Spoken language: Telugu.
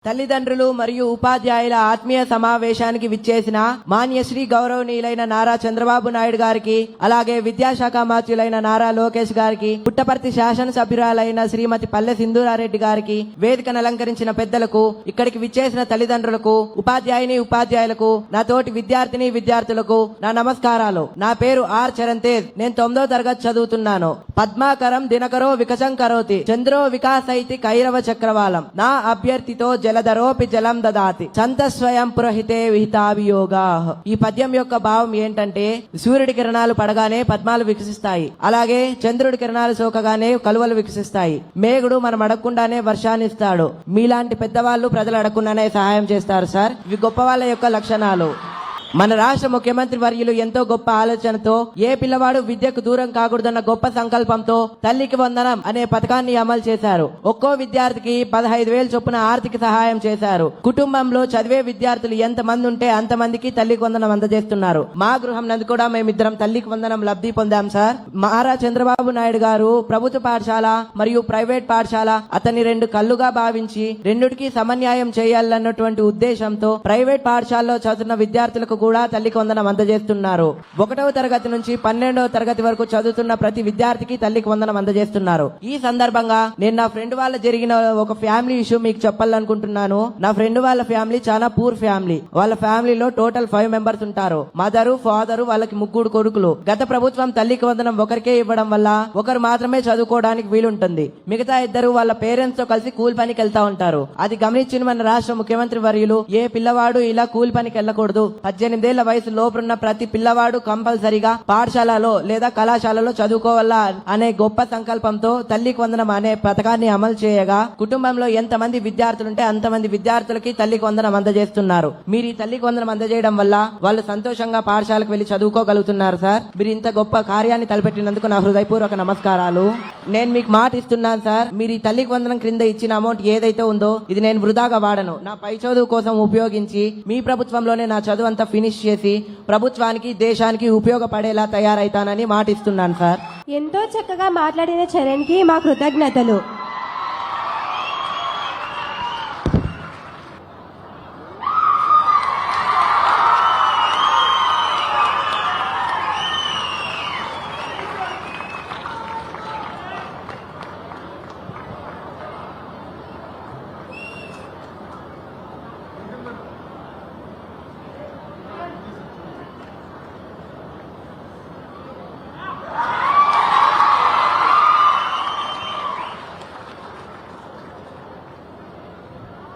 తల్లిదండ్రులు మరియు ఉపాధ్యాయుల ఆత్మీయ సమావేశానికి విచ్చేసిన మాన్యశ్రీ గౌరవనీయులైన నారా చంద్రబాబు నాయుడు గారికి, అలాగే విద్యాశాఖ మంత్రులైన నారా లోకేష్ గారికి, పుట్టపర్తి శాసనసభ్యురాలైన శ్రీమతి పల్లె సింధూరారెడ్డి గారికి, వేదికను అలంకరించిన పెద్దలకు, ఇక్కడికి విచ్చేసిన తల్లిదండ్రులకు, ఉపాధ్యాయులకు, నా తోటి విద్యార్థులకు నా నమస్కారాలు. నా పేరు ఆర్ చరణ్ తేజ్. నేను 9వ తరగతి చదువుతున్నాను. పద్మాకరం దినకరో వికచం కరోతి, చంద్రో వికాసైతి కైరవ చక్రవాలం, నా అభ్యర్థితో జలధరోపి జలం దదాతి, సంత స్వయం పురహితే విహితాభియోగా. ఈ పద్యం యొక్క భావం ఏంటంటే, సూర్యుడి కిరణాలు పడగానే పద్మాలు వికసిస్తాయి, అలాగే చంద్రుడి కిరణాలు సోకగానే కలువలు వికసిస్తాయి. మేఘుడు మనం అడగకుండానే వర్షాన్ని ఇస్తాడు. మీలాంటి పెద్దవాళ్ళు ప్రజలు అడగకుండానే సహాయం చేస్తారు సార్. ఇవి గొప్ప వాళ్ళ యొక్క లక్షణాలు. మన రాష్ట్ర ముఖ్యమంత్రి వర్యులు ఎంతో గొప్ప ఆలోచనతో ఏ పిల్లవాడు విద్యకు దూరం కాకూడదన్న గొప్ప సంకల్పంతో తల్లికి వందనం అనే పథకాన్ని అమలు చేశారు. ఒక్కో విద్యార్థికి 15,000 చొప్పున ఆర్థిక సహాయం చేశారు. కుటుంబంలో చదివే విద్యార్థులు ఎంత మంది ఉంటే అంతమందికి తల్లికి వందనం అందజేస్తున్నారు. మా గృహం నందు కూడా మేమిద్దరం తల్లికి వందనం లబ్ధి పొందాం సార్. నారా చంద్రబాబు నాయుడు గారు ప్రభుత్వ పాఠశాల మరియు ప్రైవేట్ పాఠశాల అతని 2 కళ్ళుగా భావించి రెండిటికి సమన్యాయం చేయాలన్నటువంటి ఉద్దేశంతో ప్రైవేట్ పాఠశాలలో చదువుతున్న విద్యార్థులకు కూడా తల్లికి వందనం అందజేస్తున్నారు. 1వ తరగతి నుంచి 12వ తరగతి వరకు చదువుతున్న ప్రతి విద్యార్థికి తల్లికి వందనం అందజేస్తున్నారు. ఈ సందర్భంగా నేను నా ఫ్రెండ్ వాళ్ళ జరిగిన ఒక ఫ్యామిలీ ఇష్యూ మీకు చెప్పాలనుకుంటున్నాను. నా ఫ్రెండ్ వాళ్ళ ఫ్యామిలీ చాలా పూర్ ఫ్యామిలీ. వాళ్ళ ఫ్యామిలీలో టోటల్ 5 మెంబర్స్ ఉంటారు. మదరు, ఫాదరు, వాళ్ళకి 3 కొడుకులు. గత ప్రభుత్వం తల్లికి వందనం ఒకరికే ఇవ్వడం వల్ల ఒకరు మాత్రమే చదువుకోవడానికి వీలుంటుంది. మిగతా 2 వాళ్ళ పేరెంట్స్ తో కలిసి కూలి పనికి వెళ్తా ఉంటారు. అది గమనించిన మన రాష్ట్ర ముఖ్యమంత్రి వర్యులు ఏ పిల్లవాడు ఇలా కూలి పనికి వెళ్ళకూడదు, 18 ఏళ్ల వయసు లోపున్న ప్రతి పిల్లవాడు కంపల్సరిగా పాఠశాలలో లేదా కళాశాలలో చదువుకోవాలా అనే గొప్ప సంకల్పంతో తల్లికి వందనం అనే పథకాన్ని అమలు చేయగా, కుటుంబంలో ఎంతమంది విద్యార్థులుంటే అంతమంది విద్యార్థులకి తల్లికి వందనం అందజేస్తున్నారు. మీరు ఈ తల్లికి వందనం అందజేయడం వల్ల వాళ్ళు సంతోషంగా పాఠశాలకు వెళ్లి చదువుకోగలుగుతున్నారు సార్. మీరు ఇంత గొప్ప కార్యాన్ని తలపెట్టినందుకు నా హృదయపూర్వక నమస్కారాలు. నేను మీకు మాట ఇస్తున్నాను సార్, మీరు ఈ తల్లికి వందనం క్రింద ఇచ్చిన అమౌంట్ ఏదైతే ఉందో ఇది నేను వృధాగా వాడను. నా పై చదువు కోసం ఉపయోగించి మీ ప్రభుత్వంలోనే నా చదువు అంతా ఫినిష్ చేసి ప్రభుత్వానికి, దేశానికి ఉపయోగపడేలా తయారైతానని మాటిస్తున్నాను సార్. ఎంతో చక్కగా మాట్లాడిన చరణ్ కి మా కృతజ్ఞతలు.